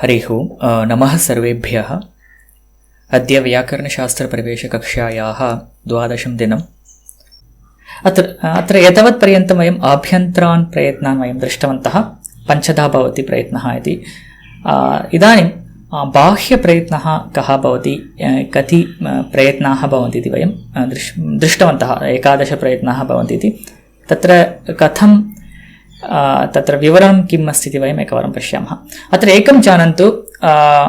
हरिः ओम् नमः सर्वेभ्यः। अद्य व्याकरणशास्त्रप्रवेशकक्षायाः 12 दिनम्। अत्र एतावत् पर्यन्तं वयम् आभ्यन्तरान् प्रयत्नान् वयं दृष्टवन्तः। पञ्चधा भवति प्रयत्नः इति। इदानीं बाह्यप्रयत्नः कः भवति, कति प्रयत्नाः भवन्ति इति वयं दृष्टवन्तः। 11 प्रयत्नाः भवन्ति इति। तत्र कथं तत्र विवरणं किम् अस्ति इति वयम् एकवारं पश्यामः। अत्र एकं जानन्तु,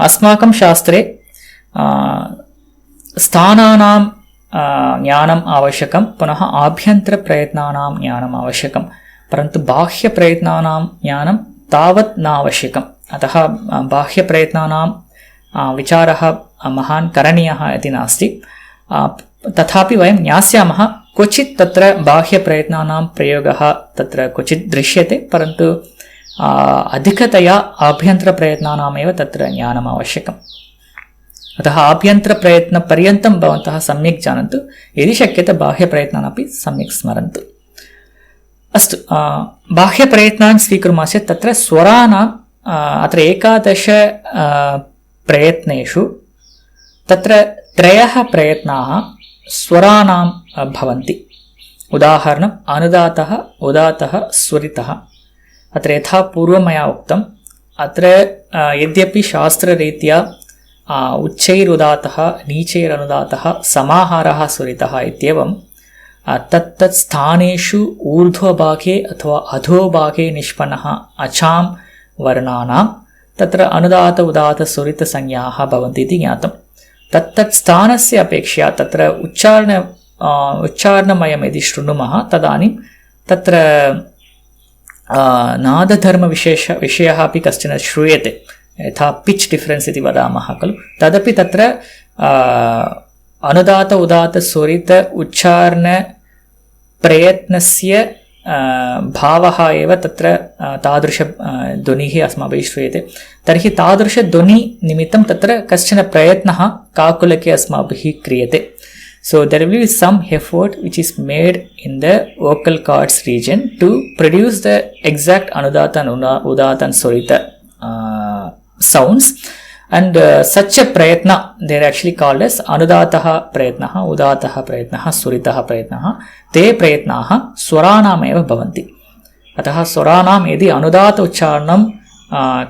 अस्माकं शास्त्रे स्थानानां ज्ञानम् आवश्यकं, पुनः आभ्यन्तरप्रयत्नानां ज्ञानम् आवश्यकं, परन्तु बाह्यप्रयत्नानां ज्ञानं तावत् न आवश्यकम्। अतः बाह्यप्रयत्नानां विचारः महान् करणीयः इति नास्ति। तथापि वयं ज्ञास्यामः, क्वचित् तत्र बाह्यप्रयत्नानां प्रयोगः तत्र क्वचित् दृश्यते, परन्तु अधिकतया आभ्यन्तरप्रयत्नानामेव तत्र ज्ञानम् आवश्यकम्। अतः आभ्यन्तरप्रयत्नपर्यन्तं भवन्तः सम्यक् जानन्तु, यदि शक्यते बाह्यप्रयत्नानपि सम्यक् स्मरन्तु। अस्तु, बाह्यप्रयत्नान् स्वीकुर्मः चेत् तत्र स्वराणाम् अत्र 11 प्रयत्नेषु तत्र 3 प्रयत्नाः स्वराणां भवन्ति। उदाहरणम् अनुदातः, उदातः, स्वरितः। अत्र यथा पूर्वं मया उक्तम्, अत्र यद्यपि शास्त्ररीत्या उच्चैरुदातः नीचैरनुदातः समाहारः स्वरितः इत्येवं तत्तत् स्थानेषु ऊर्ध्वभागे अथवा अधोभागे निष्पन्नः अचां वर्णानां तत्र अनुदात उदात स्वरितसंज्ञाः भवन्ति इति ज्ञातम्। तत्तत् स्थानस्य अपेक्षया तत्र उच्चारणमयं यदि शृणुमः तदानीं तत्र नादधर्मविषयः अपि कश्चन श्रूयते। यथा पिच् डिफ्रेन्स् इति वदामः खलु, तदपि तत्र अनुदात उदात स्वरित उच्चारणप्रयत्नस्य भावः एव तत्र तादृश ध्वनिः अस्माभिः श्रूयते। तर्हि तादृशध्वनिनिमित्तं तत्र कश्चन प्रयत्नः काकुलके अस्माभिः क्रियते। So there will be some effort which is made in the vocal cords region to produce the exact anudata and udata and swarita sounds, and such a prayatna they are actually called as anudatah prayatnah, udatah prayatnah, swaritah prayatnah. Te prayatnah swaranam eva bhavanti. Atah swaranam yadi anudata uchcharanam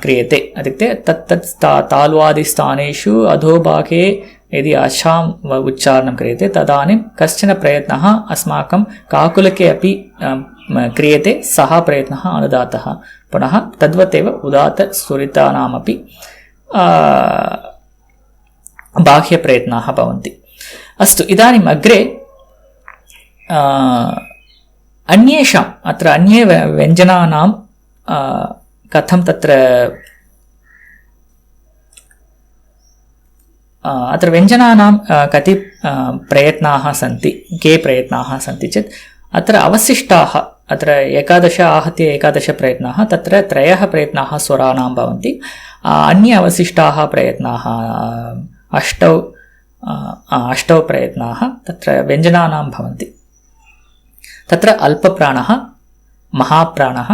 क्रियते इत्युक्ते तत्तत् ताल्वादिस्थानेषु अधोभागे यदि अचाम् उच्चारणं क्रियते तदानीं कश्चन प्रयत्नः अस्माकं काकुलके अपि क्रियते। सः प्रयत्नः अनुदातः। पुनः तद्वतेव उदातस्वरितानामपि बाह्यप्रयत्नाः भवन्ति। अस्तु, इदानीम् अग्रे अन्येषाम् अत्र अन्ये व्यञ्जनानां कथं तत्र अत्र व्यञ्जनानां कति प्रयत्नाः सन्ति, के प्रयत्नाः सन्ति चेत् अत्र अवशिष्टाः अत्र 11 आहत्य 11 प्रयत्नाः, तत्र 3 प्रयत्नाः स्वराणां भवन्ति। अन्ये अवशिष्टाः प्रयत्नाः 8 प्रयत्नाः तत्र व्यञ्जनानां भवन्ति। तत्र अल्पप्राणः, महाप्राणः,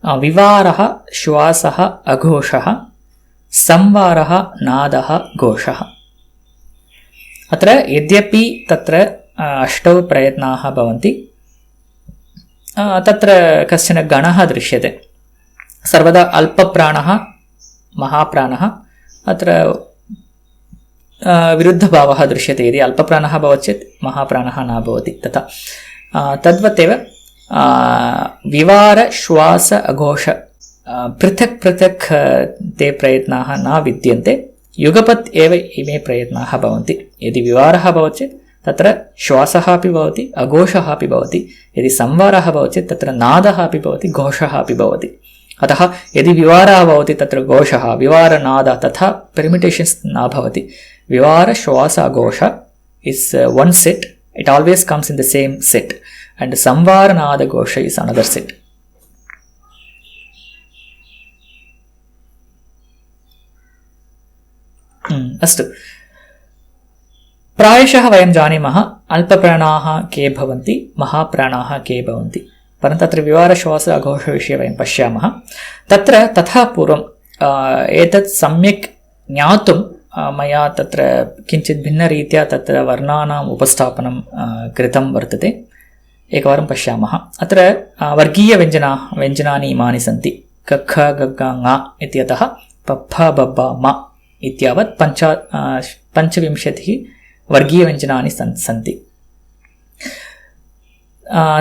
विवारः, श्वासः, अघोषः, संवारः, नादः, घोषः। अत्र यद्यपि तत्र 8 प्रयत्नाः भवन्ति, तत्र कश्चन गणः दृश्यते। सर्वदा अल्पप्राणः, महाप्राणः, अत्र विरुद्धभावः दृश्यते। यदि अल्पप्राणः भवति चेत् महाप्राणः न भवति। तथा तद्वतेव विवार, श्वास, अघोष पृथक् पृथक् ते प्रयत्नाः न विद्यन्ते, युगपत् एव इमे प्रयत्नाः भवन्ति। यदि विवारः भवति चेत् तत्र श्वासः अपि भवति, अघोषः अपि भवति। यदि संवारः भवति चेत् तत्र नादः अपि भवति, घोषः अपि भवति। अतः यदि विवारः भवति तत्र घोषः, विवारनाद तथा permutations न भवति। विवार, श्वास, अघोष is one set, it always comes in the same set, and samvara nada ghosha is another set. अस्तु, प्रायशः वयं जानीमः अल्पप्राणाः के भवन्ति, महाप्राणाः के भवन्ति। परन्तु तत्र विवारश्वास अघोषविषये वयं पश्यामः। तत्र तथा पूर्वं एतत् सम्यक् ज्ञातुं मया तत्र किञ्चित् भिन्नरीत्या तत्र वर्णानाम् उपस्थापनं कृतं वर्तते. एकवारं पश्यामः. अत्र वर्गीयव्यञ्जनानि इमानि सन्ति. क ख ग घ ङ इत्यतः प फ ब ब म इत्यावत् 25 वर्गीयव्यञ्जनानि सन्ति.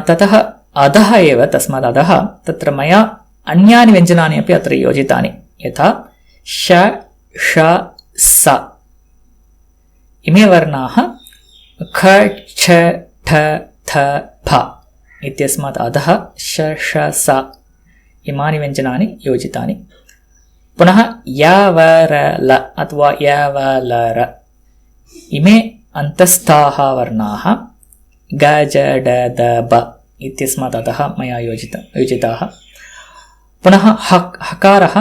ततः अधः एव, तस्मात् अधः तत्र मया अन्यानि व्यञ्जनानि अपि अत्र योजितानि. यथा श ष स इमे वर्णाः ख छ ठ थ फ इत्यस्मात् अधः श ष स इमानि व्यञ्जनानि योजितानि. पुनः य व र ल अथवा य व ल र इमे अन्तस्थाः वर्णाः ग ज ड द ब इत्यस्मात् अधः मया योजिताः. पुनः हकारः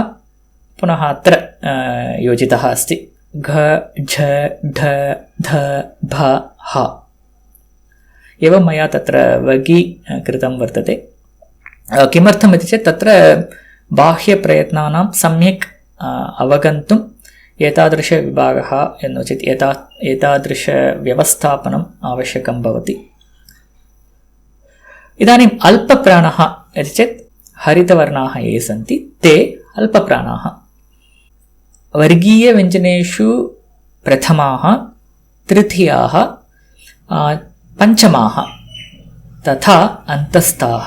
पुनः अत्र योजितः अस्ति. घ झ ढ ध भ ह एवं मया तत्र वर्गीकृतं वर्तते. किमर्थम् इति चेत् तत्र बाह्यप्रयत्नानां सम्यक् अवगन्तुम् एतादृशविभागः नो चेत् एतादृशव्यवस्थापनम् आवश्यकं भवति. इदानीम् अल्पप्राणः इति चेत् हरितवर्णाः ये सन्ति ते अल्पप्राणाः. वर्गीयव्यञ्जनेषु प्रथमाः, तृतीयाः, पञ्चमाः तथा अन्तस्थाः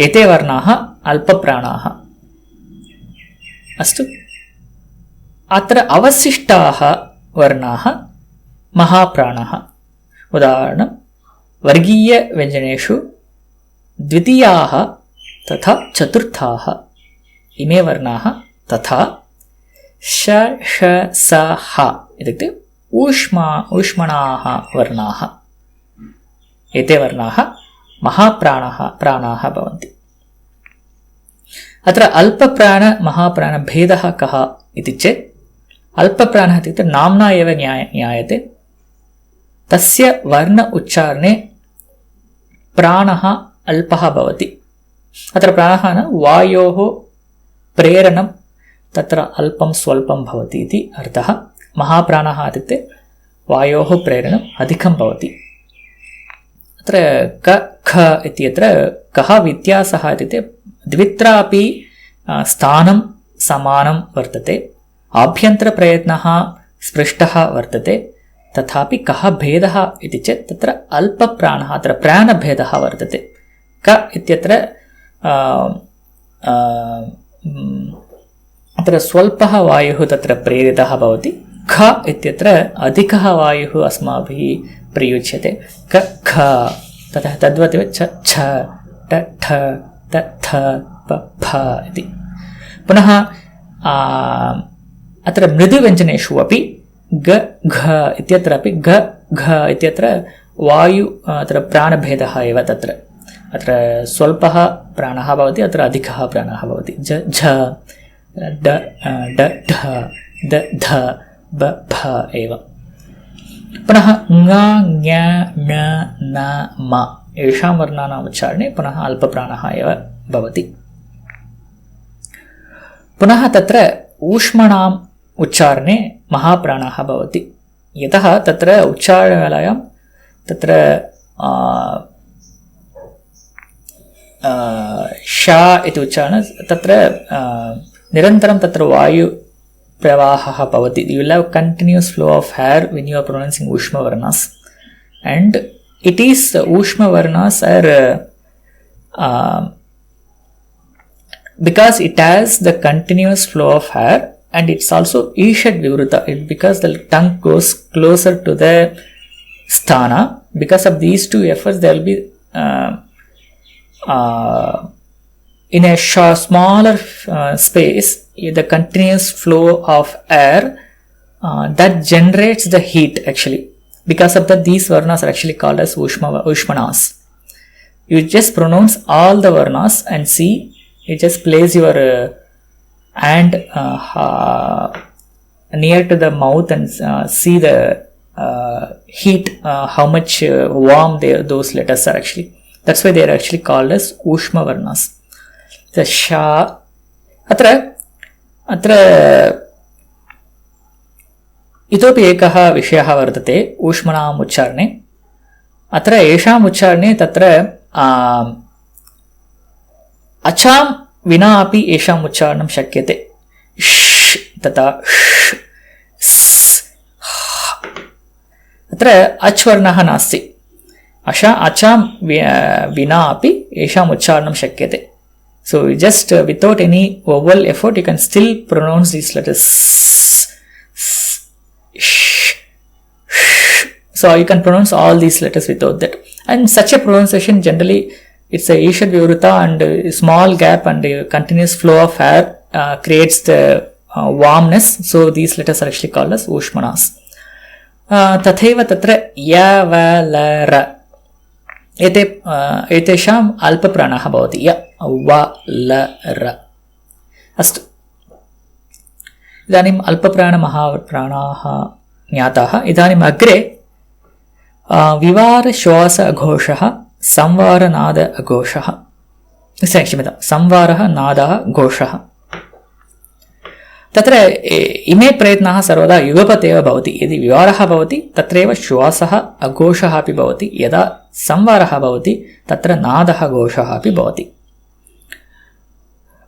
एते वर्णाः अल्पप्राणाः. अस्तु, अत्र अवशिष्टाः वर्णाः महाप्राणाः. उदाहरणं वर्गीयव्यञ्जनेषु द्वितीयाः तथा चतुर्थाः इमे वर्णाः तथा श ष स ह इत्युक्ते ऊष्मणाः वर्णाः. एते वर्णाः महाप्राणाः भवन्ति. अत्र अल्पप्राण-महाप्राणभेदः कः इति चेत् अल्पप्राणः इत्युक्ते नाम्ना एव ज्ञायते. तस्य वर्ण उच्चारणे प्राणः अल्पः भवति. अत्र प्राणः न वायोः प्रेरणं तत्र अल्पं स्वल्पं भवति इति अर्थः. महाप्राणः इत्युक्ते वायोः प्रेरणम् अधिकं भवति. अत्र क ख इत्यत्र कः व्यत्यासः इत्युक्ते द्वित्रापि स्थानं समानं वर्तते. आभ्यन्तरप्रयत्नः स्पृष्टः वर्तते. तथापि कः भेदः इति चेत् तत्र अल्पप्राणः, अत्र प्राणभेदः वर्तते. क इत्यत्र अत्र स्वल्पः वायुः तत्र प्रेरितः भवति. ख इत्यत्र अधिकः वायुः अस्माभिः प्रयुज्यते. क ख ततः तद्वत् च छ ट ठ त थ प फ इति. पुनः अत्र मृदुव्यञ्जनेषु अपि ग घ इत्यत्रापि ग घ इत्यत्र वायु अत्र प्राणभेदः एव. तत्र अत्र स्वल्पः प्राणः भवति, अत्र अधिकः प्राणः भवति. ज झ ड ड ढ द ध ब भ एव. पुनः ङ ङ न न म एषां वर्णानाम् उच्चारणे पुनः अल्पप्राणः एव भवति. पुनः तत्र ऊष्मणाम् उच्चारणे महाप्राणः भवति. यतः तत्र उच्चारणवेलायां तत्र शा इति उच्चारण तत्र निरन्तरं तत्र वायुप्रवाहः भवति. You will have continuous flow of air when you are pronouncing Ushma Varnas, and it is Ushma Varnas are because it has the continuous flow of air, and it's also Ishad Vivruta, because the tongue goes closer to the sthana. Because of these two efforts, there will be in a smaller space the continuous flow of air that generates the heat actually. Because of that, these varnas are actually called as Ushmanas. You just pronounce all the varnas and see, you just place your hand near to the mouth and see the heat, how much warm those letters are actually. That's why they are actually called as Ushma Varnas. The Sha, atra अत्र इतोपि एकः विषयः वर्तते ऊष्मणाम् उच्चारणे. अत्र येषाम् उच्चारणे तत्र अचां विना अपि येषाम् उच्चारणं शक्यते. ष् तथा अत्र अच् वर्णः नास्ति. अचां विना अपि येषाम् उच्चारणं शक्यते. So just without any vowel effort, you can still pronounce these letters. So you can pronounce all these letters without that. And such a pronunciation generally, it's a Ishad Vivrita, and a small gap and a continuous flow of air creates the warmness. So these letters are actually called as Ushmanas. Tathaiva tatra yavalra. एतेषाम् अल्पप्राणाः भवति. य व ल र. अस्तु, इदानीम् अल्पप्राणमहाप्राणाः ज्ञाताः. इदानीम् अग्रे विवारश्वास अघोषः, संवारनाद अघोषः, क्षम्यतां, संवारः नादः घोषः. तत्र इमे प्रयत्नाः सर्वदा युगपत् एव भवति. यदि विवारः भवति तत्रैव श्वासः अघोषः अपि भवति. यदा संवारः भवति तत्र नादः घोषः अपि भवति.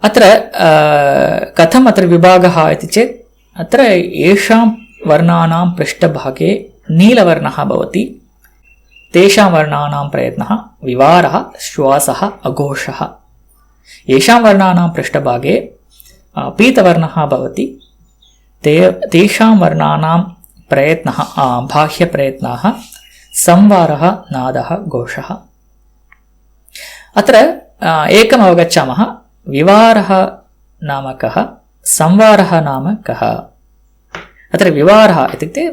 अत्र कथम् अत्र विभागः इति चेत्, अत्र येषां वर्णानां पृष्ठभागे नीलवर्णः भवति तेषां वर्णानां प्रयत्नः विवारः श्वासः अघोषः. येषां वर्णानां पृष्ठभागे पीतवर्णः भवति तेषां वर्णानां प्रयत्नः बाह्यप्रयत्नाः संवारः नादः घोषः. अत्र एकम् अवगच्छामः. विवारः नाम कः, संवारः नाम कः. अत्र विवारः इत्युक्ते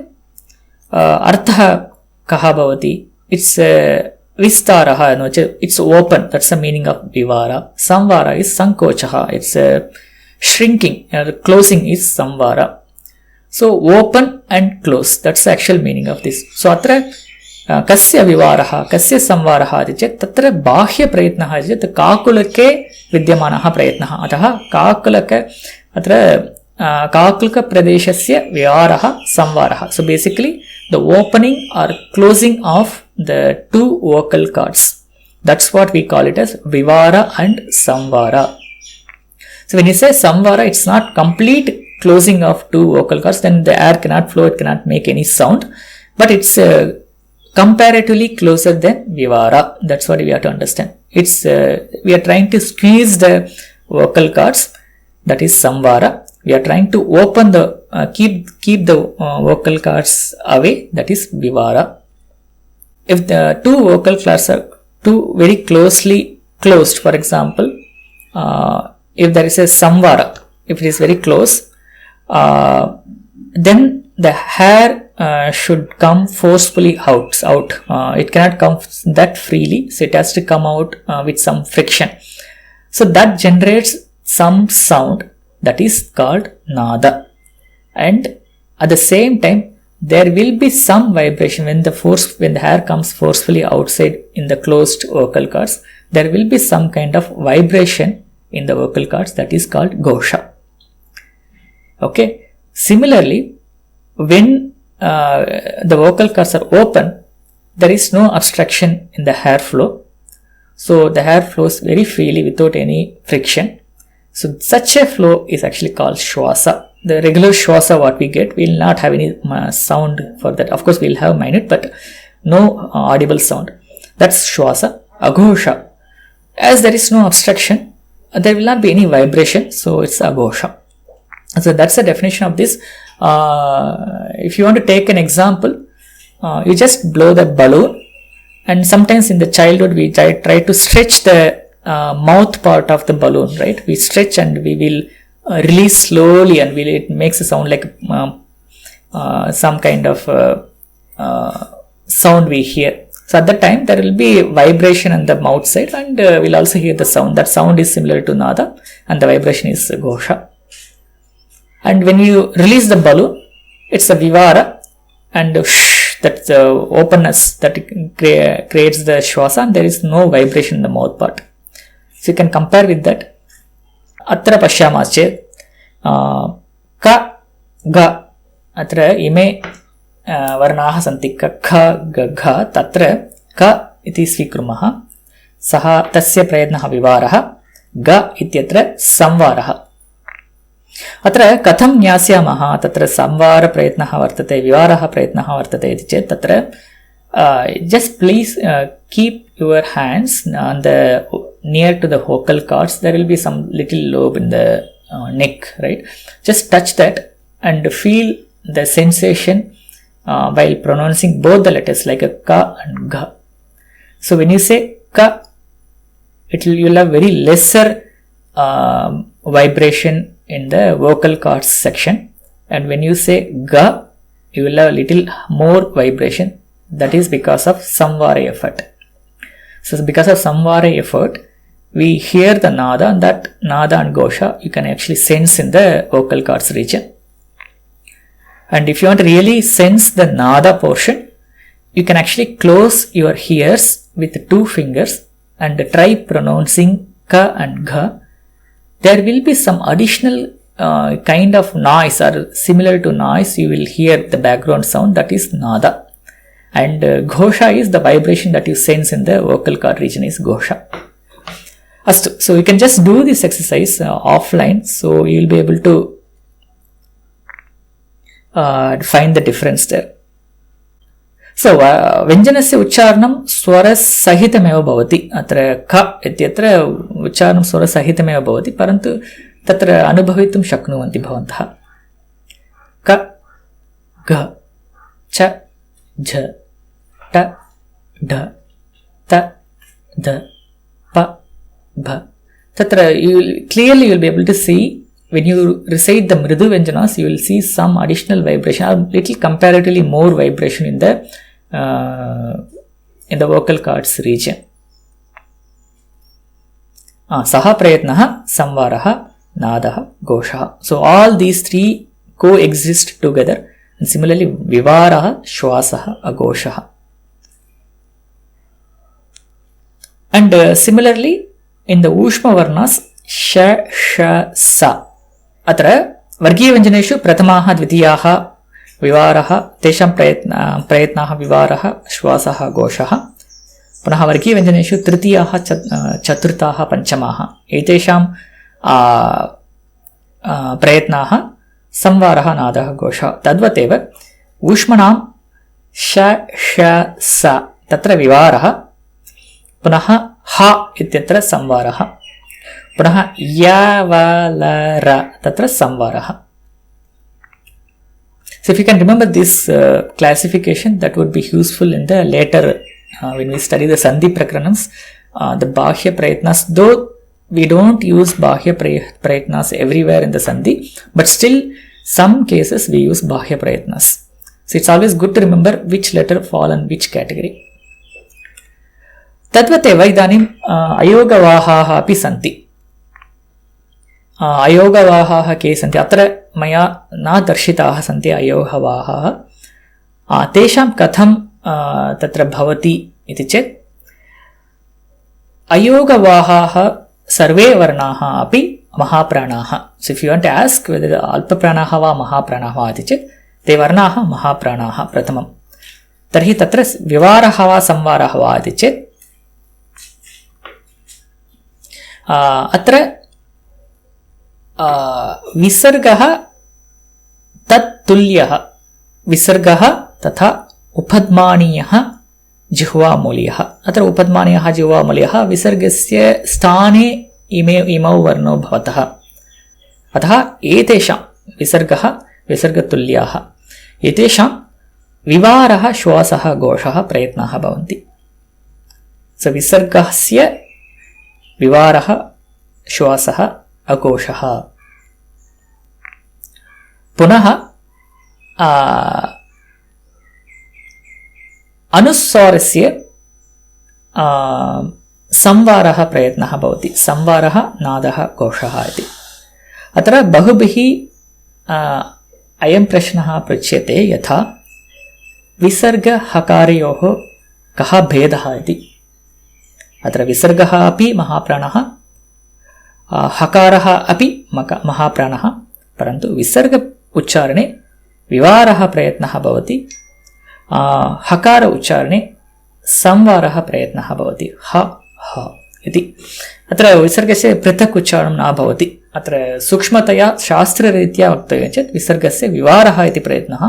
अर्थः कः भवति. इट्स् विस्तारः, नो चेत् it's open. That's the meaning of विवार. संवार इस् सङ्कोचः. It's shrinking, closing is samvara. So open and close, that's the actual meaning of this. So atra kasya vivaraha kasya samvaraha iti chet tatra bahya prayatnah iti chet kakulake vidyamanah prayatnah. Atah kakulaka atra kakulaka pradeshasya vivaraha samvaraha. So basically the opening or closing of the two vocal cords, that's what we call it as vivara and samvara. So when you say samvara, it's not complete closing of two vocal cords, then the air cannot flow, it cannot make any sound, but it's comparatively closer than vivara. That's what we have to understand. It's we are trying to squeeze the vocal cords, that is samvara. We are trying to open the keep the vocal cords away, that is vivara. If the two vocal cords are too very closely closed, for example, if there is a samvara, if it is very close, then the hair should come forcefully out. It cannot come that freely, so it has to come out with some friction. So that generates some sound that is called nada. And at the same time, there will be some vibration when the hair comes forcefully outside in the closed vocal cords. There will be some kind of vibration in the vocal cords, that is called Ghosha. Okay. Similarly, when the vocal cords are open, there is no obstruction in the hair flow. So the hair flows very freely without any friction. So such a flow is actually called Shwasa. The regular Shwasa what we get, we will not have any sound for that. Of course, we will have minute, but no audible sound. That's Shwasa. Aghosha. As there is no obstruction, there will not be any vibration, so it's aghosha. So that's the definition of this. If you want to take an example, you just blow the balloon, and sometimes in the childhood we try to stretch the mouth part of the balloon, right? We stretch and we will release slowly, and it makes a sound like some kind of sound we hear. So at that time there will be vibration on the mouth side, and we'll also hear the sound. That sound is similar to nada, and the vibration is ghosha. And when you release the balloon, it's a vivara, and that's the openness that creates the shwasa, and there is no vibration in the mouth part. So you can compare with that. Atra pashyamah chet क ग अत्र इमे वर्णाः सन्ति क ख ग घ तत्र क इति स्वीकुर्मः सः तस्य प्रयत्नः विवारः ग इत्यत्र संवारः अत्र कथं ज्ञास्यामः तत्र संवारप्रयत्नः वर्तते विवारः प्रयत्नः वर्तते इति चेत् तत्र just please keep your hands on the near to the vocal cords. There will be some little lobe in the neck, right? Just touch that and feel the sensation while pronouncing both the letters like a ka and ga. So when you say ka, you'll have very lesser vibration in the vocal cords section, and when you say ga, you will have a little more vibration. That is because of samvara effort. So because of samvara effort, we hear the nada, and that nada and ghosha you can actually sense in the vocal cords region. And if you want to really sense the nada portion, you can actually close your ears with 2 fingers and try pronouncing ka and gha. There will be some additional kind of noise or similar to noise you will hear the background sound, that is nada. And ghosha is the vibration that you sense in the vocal cord region is ghosha. Astu. So you can just do this exercise offline, so you will be able to find the difference there. So व्यञ्जनस्य उच्चारणं स्वरसहितमेव भवति. अत्र क इत्यत्र उच्चारणं स्वरसहितमेव भवति, परन्तु तत्र अनुभवितुं शक्नुवन्ति भवन्तः. क घ च झ ट ढ त ध प भ. तत्र clearly you will be able to see when you recite the mridu vyanjanas, you will see some additional vibration or little comparatively more vibration in the vocal cords region. Saha prayatnah samvarah nadah ghosha. So all these 3 coexist together. And similarly, vivarah, shwasah, aghosha. And similarly, in the ushma varnas, sha, sha, sa. Atra vargiyavyanjaneshu pratamaha, dvitiyaha, vivarah, tesham prayatnaha vivarah, shwasah, aghosha. पुनः वर्गीयव्यञ्जनेषु तृतीयाः चतुर्थाः पञ्चमाः एतेषां प्रयत्नाः संवारः नादः घोषः. तद्वतेव ऊष्मणां श ष स तत्र विवारः, पुनः ह इत्यत्र संवारः, पुनः य व ल र तत्र संवारः. So if you can remember this classification, that would be useful in the later when we study the sandhi prakranams, the bahya prayatnas, though we don't use bahya prayatnas everywhere in the sandhi, but still some cases we use bahya prayatnas. So it's always good to remember which letter fall in which category. Tadvateva idanim ayogavahaः अपि सन्ति. अयोगवाहाः के सन्ति? अत्र मया न दर्शिताः सन्ति अयोगवाहाः. तेषां कथं तत्र भवति इति चेत्, अयोगवाहाः सर्वे वर्णाः अपि महाप्राणाः. So if you want to ask whether अल्पप्राणाः वा महाप्राणाः वा इति चेत्, ते वर्णाः महाप्राणाः प्रथमं. तर्हि तत्र विवारः वा संवारः वा इति चेत्, अत्र विसर्गः तत्तुल्यः, विसर्गः तथा उपध्मानीयः जिह्वामूल्यः. अत्र उपध्मानीयः जिह्वामूल्यः विसर्गस्य स्थाने इमौ वर्णौ भवतः. अतः एतेषां विसर्गः विसर्गतुल्याः, एतेषां विवारः श्वासः घोषः प्रयत्नाः भवन्ति. स विसर्गस्य विवारः श्वासः अघोषः. पुनः अनुस्वारस्य संवारः प्रयत्नः भवति. संवारः नादः घोषः इति. अत्र बहुभिः अयं प्रश्नः पृच्छ्यते, यथा विसर्गहकारयोः कः भेदः इति. अत्र विसर्गः अपि महाप्राणः, हकारः अपि महाप्राणः, परन्तु विसर्ग उच्चारणे विवारः प्रयत्नः भवति, हकार उच्चारणे संवारः प्रयत्नः भवति, ह ह इति। अत्र विसर्गस्य पृथक् उच्चारणं न भवति। अत्र सूक्ष्मतया शास्त्ररीत्या वक्तव्यं चेत् विसर्गस्य विवारः इति प्रयत्नः,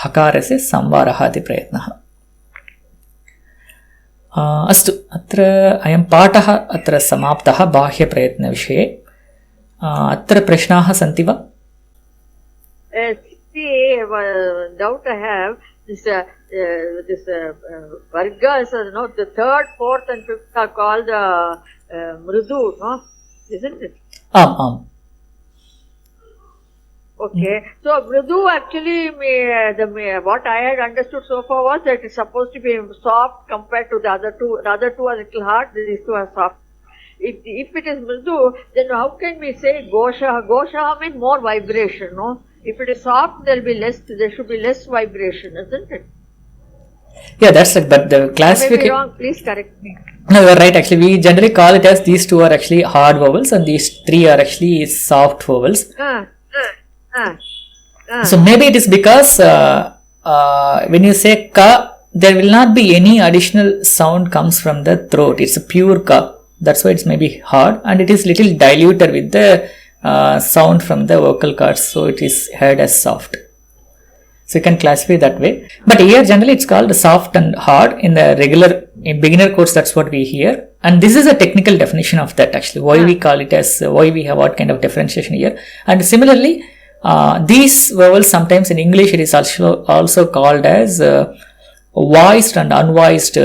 हकारस्य संवारः इति प्रयत्नः। अस्तु, अत्र अयं पाठः अत्र समाप्तः बाह्यप्रयत्नविषये। अत्र प्रश्नाः सन्ति वा? Doubt I have this vargas, no, the third, fourth, and fifth are called mrudu, no, isn't it? Okay, so mrudu actually, what I had understood so far was that it's supposed to be soft compared to the other two. The other two are little hard, these two are soft. If it is mrudu, then how can we say Ghosha? Ghosha means more vibration, no? If it is soft, there should be less vibration, isn't it? Yeah, that's right. But the classification. I may be wrong. Please correct me. No, you are right. Actually, we generally call it as these two are actually hard vowels and these three are actually soft vowels. So maybe it is because when you say ka, there will not be any additional sound comes from the throat. It's a pure ka. That's why it's maybe hard, and it is little diluted with the sound from the vocal cords, so it is heard as soft. So you can classify that way. But here generally it's called soft and hard in the regular, in beginner course, that's what we hear. And this is a technical definition of that actually. Why we call it as, why we have what kind of differentiation here. And similarly, these vowels sometimes in English it is also called as voiced and unvoiced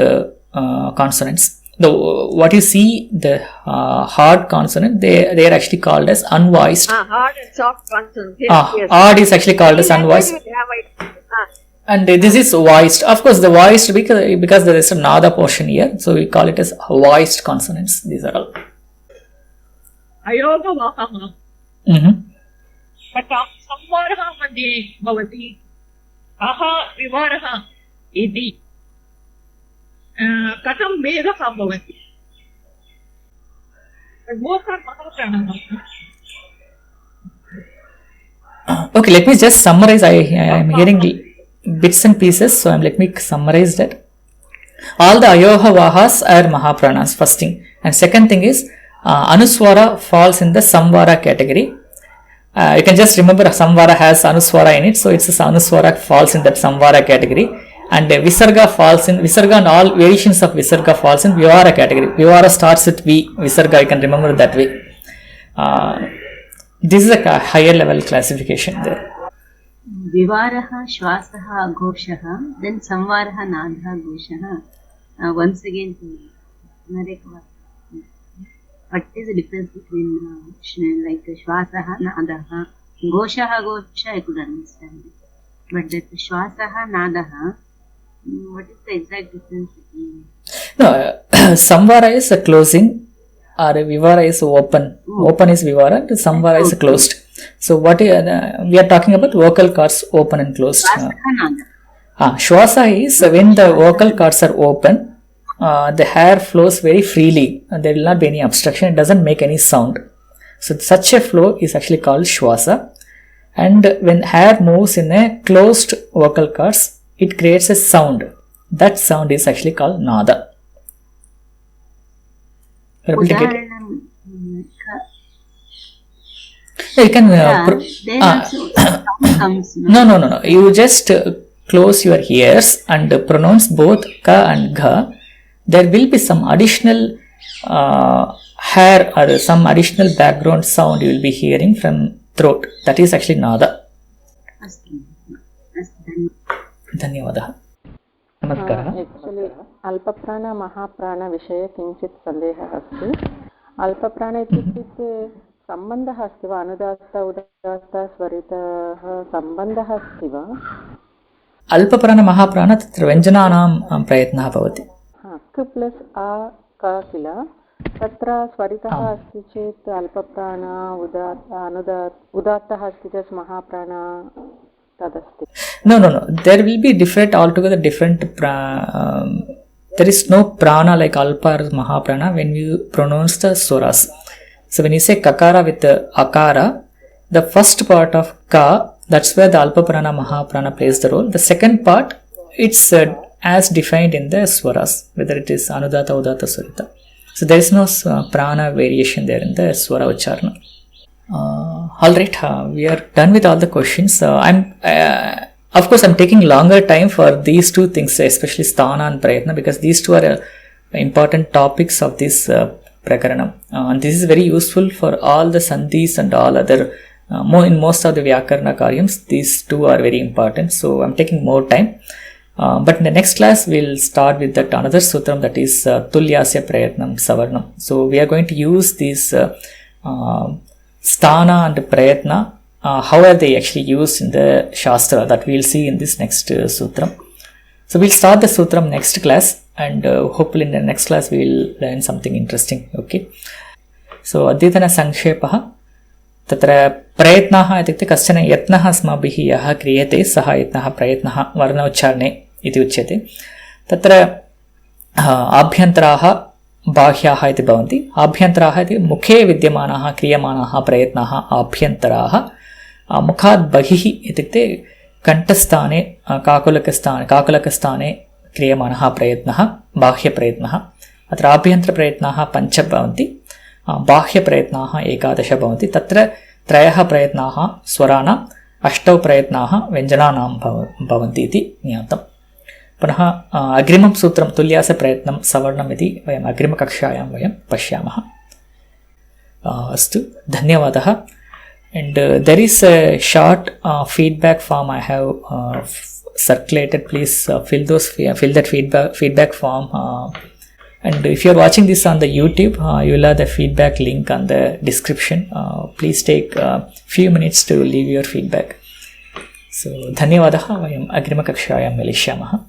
consonants. What you see, the hard consonant, they are actually called as unvoiced. Hard and soft consonants. Yes. Hard is actually called as unvoiced. And this is voiced. Of course, the voiced because there is a nada portion here, so we call it as voiced consonants. These are all. Ayoga vahama. Samvaraha madhye bhavati. Aha vivaraha iti. Katam vedaha bhavati. Both are mahapranam. Okay, let me just summarize. I am hearing bits and pieces, so let me summarize that. All the ayoha vahas are mahapranas, first thing. And second thing is, anuswara falls in the samvara category. You can just remember samvara has anuswara in it, so it's anuswara falls in that samvara category. And visarga and all variations of visarga falls in vivara category. Vivara starts with V, visarga, you can remember that way. This is a higher level classification there. Vivaraha, Shwasaha, Ghoshaha, then Samvaraha, Nadaha, Ghoshaha. Once again, what is the difference between like Shwasaha, Nadaha, Ghoshaha, Ghosha, I could understand it. But that Shwasaha, Nadaha, what is the exact difference between? No, Samvara is a closing, or Vivara is open. Open is Vivara, and Samvara is closed. So what we are talking about vocal cords open and closed. Shwasa is when the vocal cords are open, the hair flows very freely and there will not be any obstruction. It doesn't make any sound. So such a flow is actually called Shwasa. And when hair moves in a closed vocal cords, it creates a sound. That sound is actually called Nada. You can no. You just close your ears and pronounce both ka and gha. There will be some additional hair or some additional background sound you will be hearing from throat. That is actually nada. धन्यवादः. नमस्कारः. Actually अल्पप्राण महाप्राण विषये किञ्चित् सन्देहः अस्ति. अल्पप्राण इत्युक्ते सम्बन्धः अस्ति वा? अनुदात्त उदात्त स्वरितः सम्बन्धः अस्ति वा? अल्पप्राण महाप्राण तत्र व्यञ्जनानां प्रयत्नः भवति. क प्लस् आ क किल, तत्र स्वरितः अस्ति चेत् अल्पप्राण उदात्तः अस्ति चेत् महाप्राण तदस्ति. No. There will be different, altogether different. There is no prana like alpa or mahaprana when you pronounce the swaras. So when you say kakara with the akara, the first part of ka, that's where the Alpa Prana Mahaprana plays the role. The second part, it's as defined in the swaras, whether it is Anudata, Udata, Swarita. So there is no prana variation there in the swara ucharana. Alright, we are done with all the questions. Of course, I'm taking longer time for these two things, especially sthana and prayatna, because these two are important topics of this prakaranam. And this is very useful for all the sandhis and all other, in most of the vyakarna karyams, these two are very important. So I'm taking more time. But in the next class, we'll start with that another sutram, that is tulyasya prayatnam savarnam. So we are going to use these sthana and prayatna, how are they actually used in the shastra, that we'll see in this next sutram. So we'll start the sutram next class, and hopefully in the next class we'll learn something interesting. Okay. So adyatana sangshepaha. तत्र प्रयत्नः इत्युक्ते कश्चन यत्नः अस्माभिः यः क्रियते सः यत्नः प्रयत्नः वर्णोच्चारणे इति उच्यते. तत्र आभ्यन्तराः बाह्याः इति भवन्ति. आभ्यन्तराः इति मुखे विद्यमानाः क्रियमाणाः प्रयत्नाः आभ्यन्तराः. मुखात् बहिः इत्युक्ते कण्ठस्थाने काकुलकस्थाने क्रियमाणः प्रयत्नः बाह्यप्रयत्नः. अत्र आभ्यन्तरप्रयत्नाः 5 भवन्ति, बाह्यप्रयत्नाः 11 भवन्ति. तत्र 3 प्रयत्नाः स्वराणाम्, 8 प्रयत्नाः व्यञ्जनानां भवन्ति इति ज्ञातम्. पुनः अग्रिमं सूत्रं तुल्यासप्रयत्नं सवर्णम् इति वयम् अग्रिमकक्षायां वयं पश्यामः. अस्तु, धन्यवादः. And there is a short feedback form I have circulated. Please fill that feedback form. And if you are watching this on the YouTube, you will have the feedback link on the description. Please take a few minutes to leave your feedback. So, धन्यवादः. वयम् अग्रिमकक्षायां मिलिष्यामः.